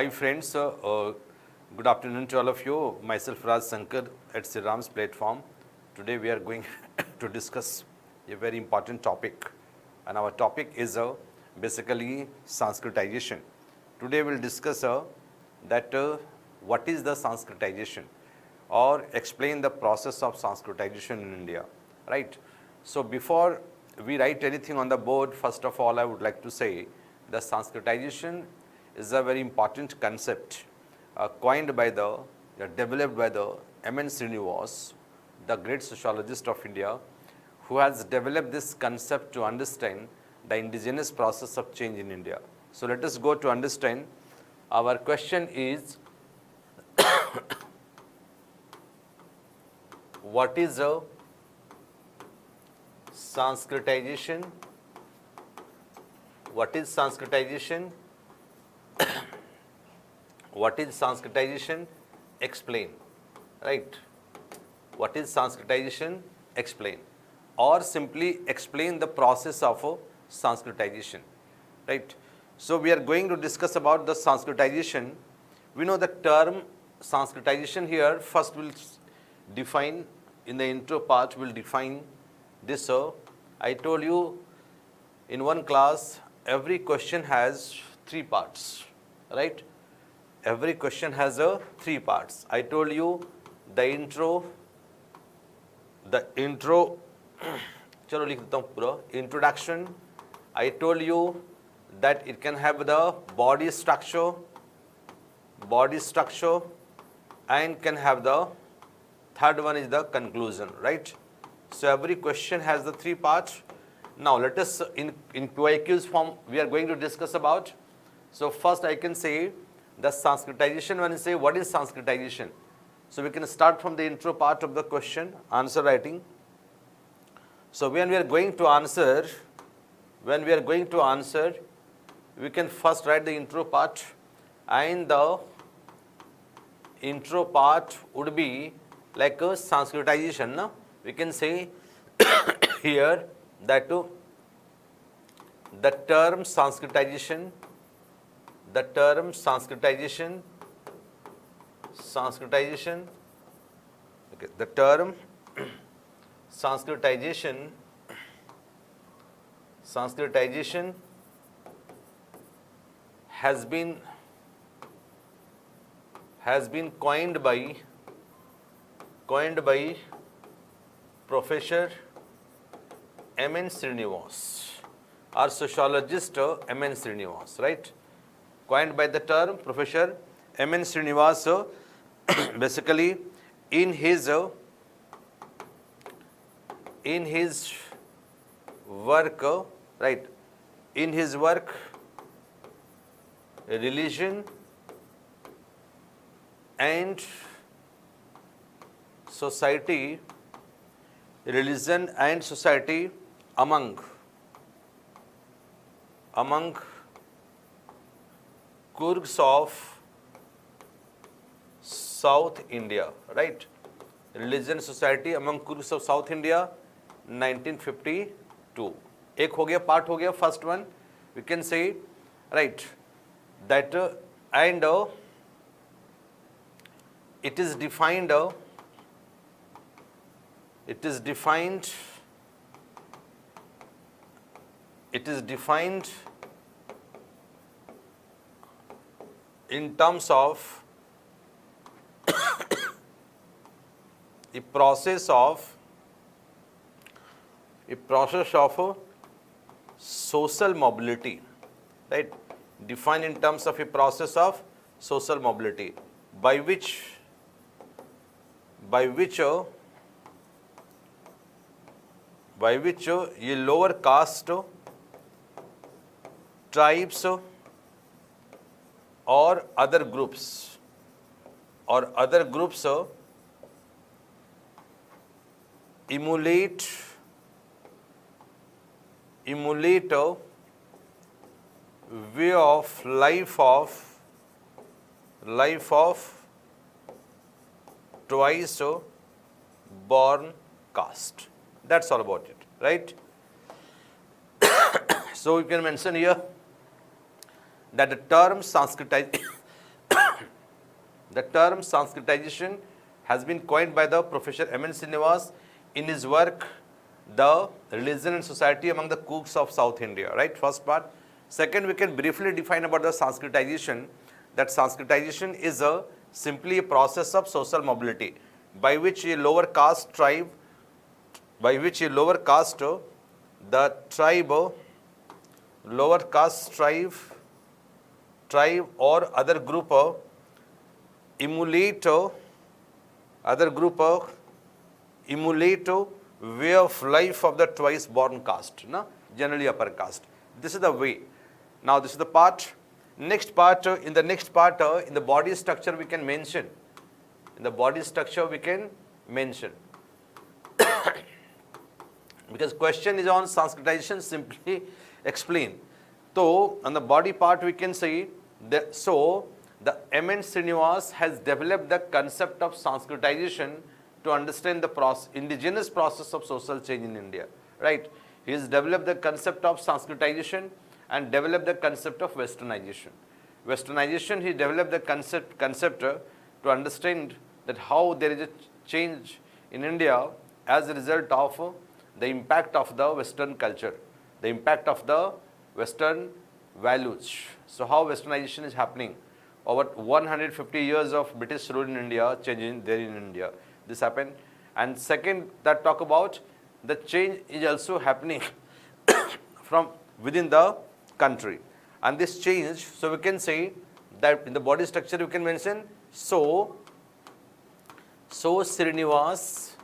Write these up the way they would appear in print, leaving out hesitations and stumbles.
Hi friends, good afternoon to all of you. Myself Raj Sankar at SRIRAM's platform. Today we are going to discuss a very important topic, and our topic is basically Sanskritization. Today we'll discuss that what is the Sanskritization, or explain the process of Sanskritization in India, right? So before we write anything on the board, first of all I would like to say the Sanskritization is a very important concept coined by developed by the M.N. Srinivas, the great sociologist of India, who has developed this concept to understand the indigenous process of change in India. So let us go to understand. Our question is, what is a Sanskritization? What is Sanskritization? What is Sanskritization? Explain. Right? What is Sanskritization? Explain. Or simply explain the process of Sanskritization. Right? So we are going to discuss about the Sanskritization. We know the term Sanskritization here. First we'll define, in the intro part we'll define this. I told you in one class every question has 3 parts, right? Every question has 3 parts. I told you the intro, chalo likh deta hu pura, introduction. I told you that it can have the body structure, and can have the third one is the conclusion, right? So every question has the 3 parts. Now let us, in QIQs form, we are going to discuss about. So first I can say the Sanskritization. When you say what is Sanskritization, so we can start from the intro part of the question, answer writing. So when we are going to answer, we can first write the intro part, and the intro part would be like a Sanskritization. No? We can say here that the term Sanskritization, okay, the term Sanskritization has been coined by Professor M.N. Srinivas, or sociologist M.N. Srinivas, right? Coined by the term Professor M.N. Srinivas, basically in his work, right? In his work, Religion and Society, among Coorgs of South India, right? Religion Society among Coorgs of South India, 1952. एक हो गया, part हो गया, first one. We can say, right, that and it is defined in terms of a process of social mobility, right? Defined in terms of a process of social mobility by which ये lower caste, tribes or other groups emulate way of life of twice born caste. That's all about it, right? So you can mention here that the term The term Sanskritization has been coined by the Professor M.N. Srinivas in his work, The Religion and Society among the Coorgs of South India, right? First part. Second, we can briefly define about the Sanskritization, that Sanskritization is simply a process of social mobility by which a lower caste tribe, the lower caste tribe or other group emulate way of life of the twice born caste, no? Generally upper caste. This is the way. Now this is the part. Next part, in the body structure we can mention. Because question is on Sanskritization, simply explain. So on the body part we can say that, so the M.N. Srinivas has developed the concept of Sanskritization to understand the indigenous process of social change in India, right? He has developed the concept of Sanskritization and developed the concept of Westernization. Westernization, he developed the concept to understand that how there is a change in India as a result of the impact of the Western culture, the impact of the Western values. So how Westernization is happening? Over 150 years of British rule in India, changing there in India. This happened. And second, that talk about the change is also happening from within the country. And this change, so we can say that in the body structure we can mention, so Srinivas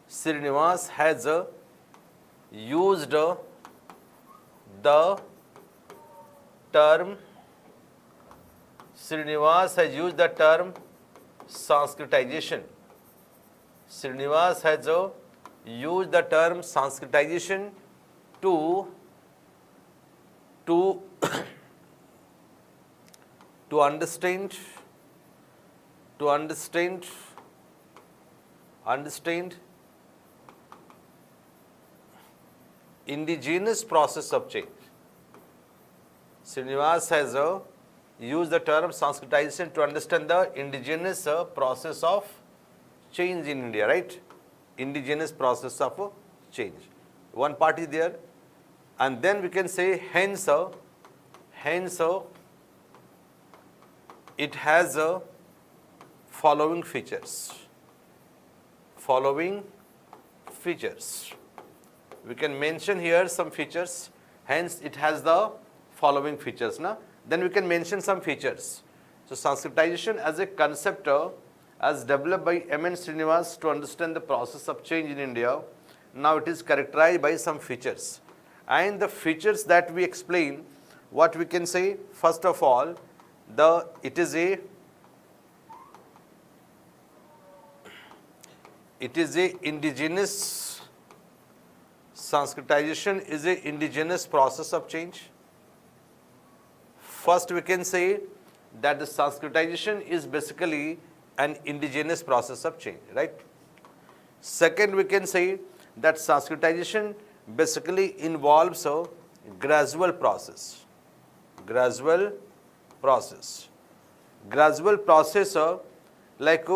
has used the term Sanskritization. Srinivas has used the term Sanskritization to understand indigenous process of change. Srinivas has used the term Sanskritization to understand the indigenous process of change in India, right? Indigenous process of change. One part is there. And then we can say hence it has following features. We can mention here some features. Hence it has the following features. Na? Then we can mention some features. So Sanskritization as a concept as developed by M.N. Srinivas to understand the process of change in India. Now it is characterized by some features. And the features that we explain, what we can say, first of all, it is a indigenous, Sanskritization is a indigenous process of change. First we can say that the Sanskritization is basically an indigenous process of change, right? Second, we can say that Sanskritization basically involves a gradual process. Like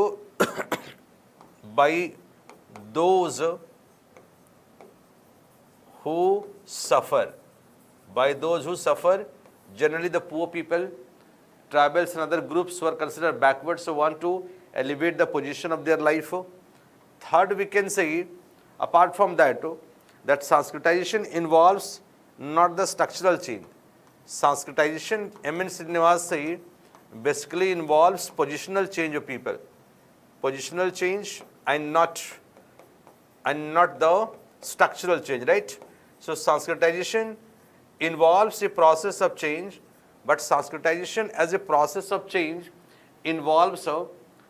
by those who suffer. Generally the poor people, tribals and other groups who are considered backward, so want to elevate the position of their life. Third, we can say, apart from that, that Sanskritization involves not the structural change. Sanskritization, M.N. Srinivas say, basically involves positional change of people. Positional change and not the structural change, right? So Sanskritization involves a process of change, but Sanskritization as a process of change involves a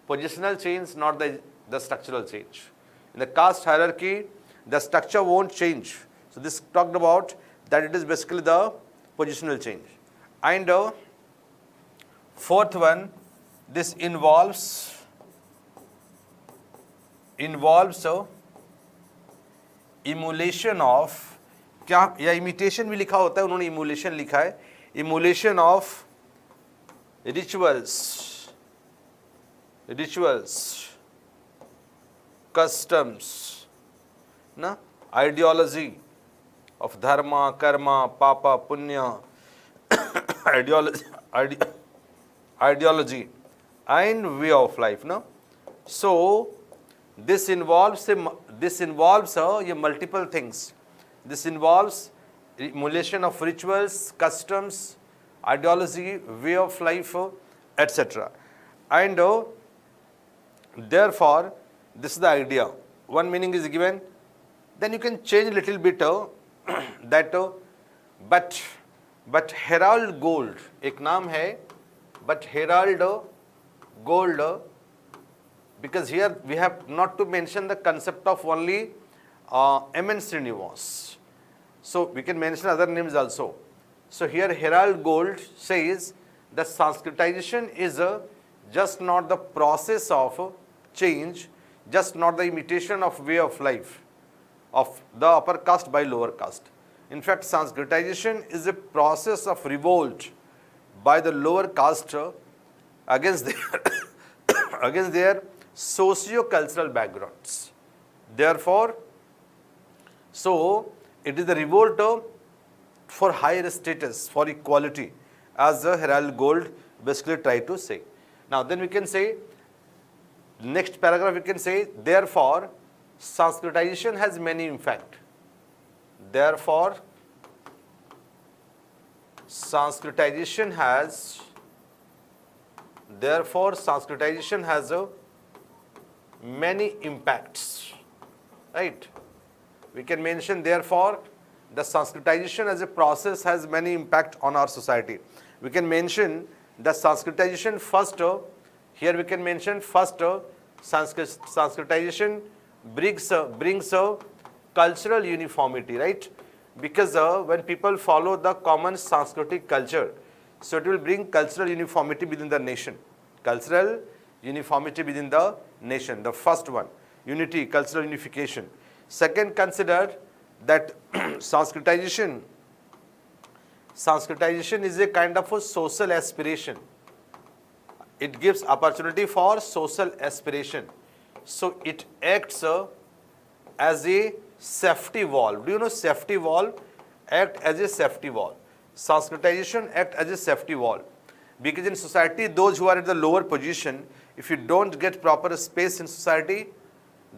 positional change, not the structural change. In the caste hierarchy, the structure won't change. So this talked about that it is basically the positional change. And fourth one, this involves emulation of, क्या या imitation भी लिखा होता है, उन्होंने emulation लिखा है, emulation of rituals rituals, customs, na? Ideology of dharma, karma, papa, punya, ideology, ideology and way of life. No? So this involves multiple things. This involves emulation of rituals, customs, ideology, way of life, etc. And therefore, this is the idea. One meaning is given. Then you can change a little bit that but Herald Gould, एक नाम है, but Herald Gould, because here we have not to mention the concept of only M.N. Srinivas. So we can mention other names also. So here Herald Gould says that Sanskritization is just not the process of change, just not the imitation of way of life of the upper caste by lower caste. In fact, Sanskritization is a process of revolt by the lower caste against their, against their socio-cultural backgrounds. Therefore, so it is the revolt for higher status, for equality, as Herald Gould basically tried to say. Now, then we can say, next paragraph we can say, therefore, Sanskritization has many impact. Therefore, Sanskritization has many impacts, right? We can mention therefore the Sanskritization as a process has many impact on our society. We can mention the Sanskritization first, here we can mention first Sanskritization brings cultural uniformity, right? Because when people follow the common Sanskritic culture, so it will bring cultural uniformity within the nation. Cultural uniformity within the nation, the first one, unity, cultural unification. Second, consider that Sanskritization is a kind of a social aspiration. It gives opportunity for social aspiration. So it acts as a safety valve. Do you know safety valve? Act as a safety valve. Sanskritization act as a safety valve. Because in society, those who are at the lower position, if you don't get proper space in society,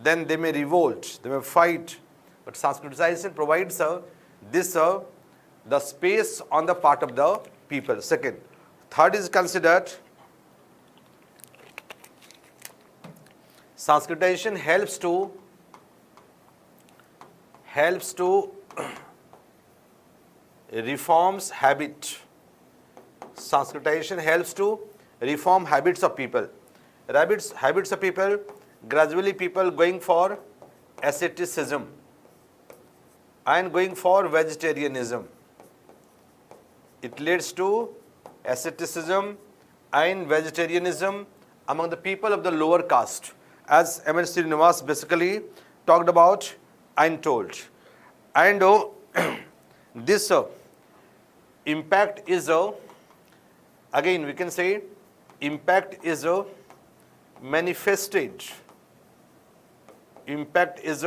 then they may revolt, they may fight. But Sanskritization provides the space on the part of the people. Second. Third is considered Sanskritization helps to reforms habit. Sanskritization helps to reform habits of people. Habits of people, gradually people going for asceticism and going for vegetarianism. It leads to asceticism and vegetarianism among the people of the lower caste, as M.N. Srinivas basically talked about and told. And this impact is again we can say impact is manifested. Impact is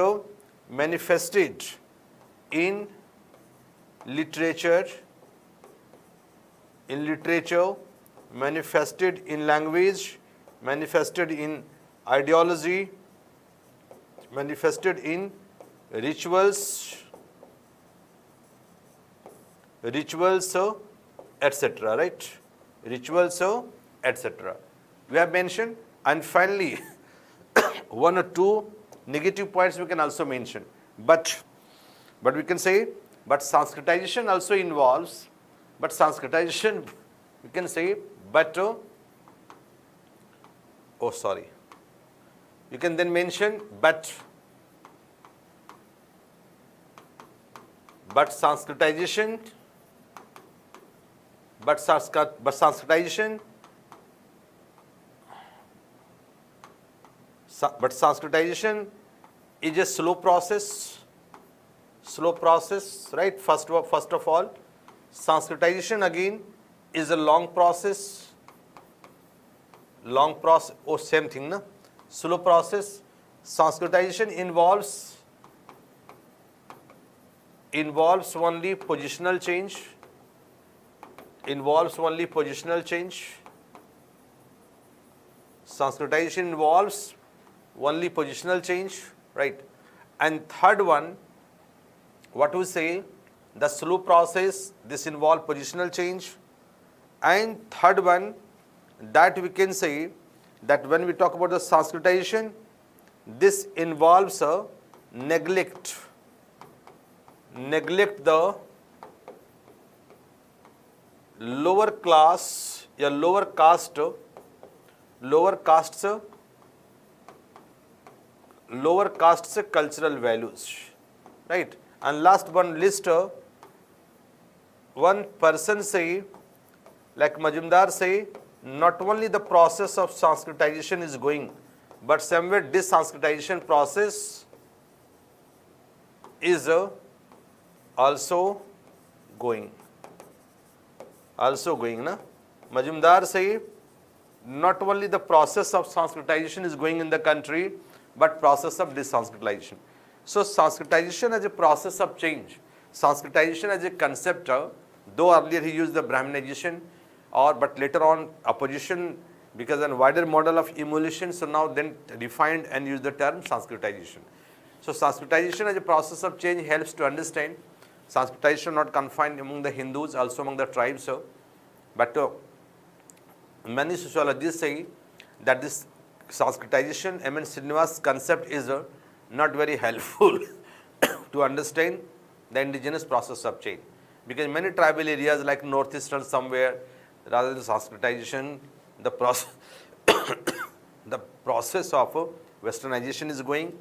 manifested in literature, manifested in language, manifested in ideology, manifested in rituals, etc. Right? Rituals, etc. We have mentioned, and finally, one or two negative points we can also mention. But we can say, but Sanskritization also involves, but Sanskritization, we can say, but, oh sorry, you can then mention, but Sanskritization, but Sanskritization is a slow process, right? First of all, Sanskritization again is a long process, long process, oh same thing na, slow process. Sanskritization involves only positional change, Sanskritization involves only positional change, right? And third one, what we say, the slow process, this involves positional change. And third one, that we can say that when we talk about the Sanskritization, this involves a neglect the lower class, या lower caste cultural values, right? And last one list, one person say, like Majumdar say, not only the process of Sanskritization is going, but somewhere de-sanskritization process is also going. Na? Majumdar say, not only the process of Sanskritization is going in the country, but process of de-sanskritization. So Sanskritization as a process of change, Sanskritization as a concept, though earlier he used the Brahminization, but later on opposition, because a wider model of emulation, so now then refined and used the term Sanskritization. So Sanskritization as a process of change helps to understand Sanskritization not confined among the Hindus, also among the tribes, but many sociologists say that this Sanskritization, M.N. Srinivas concept is not very helpful to understand the indigenous process of change, because many tribal areas like northeastern somewhere, rather than Sanskritization, the process of Westernization is going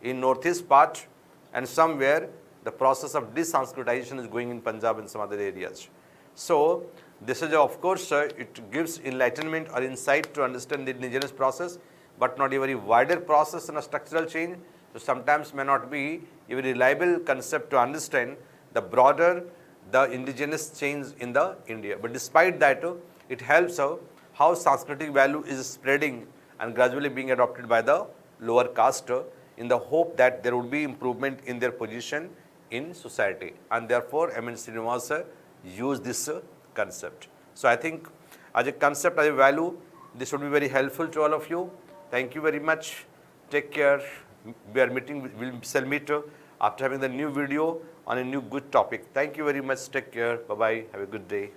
in northeast part, and somewhere the process of de-sanskritization is going in Punjab and some other areas. So this is of course it gives enlightenment or insight to understand the indigenous process, but not a very wider process and a structural change. So sometimes may not be a very reliable concept to understand the broader the indigenous change in the India. But despite that, it helps how Sanskritic value is spreading and gradually being adopted by the lower caste in the hope that there would be improvement in their position in society. And therefore, M.N. Srinivas used this concept. So I think as a concept, as a value, this would be very helpful to all of you. Thank you very much. Take care. We shall meet after having the new video on a new good topic. Thank you very much. Take care. Bye-bye. Have a good day.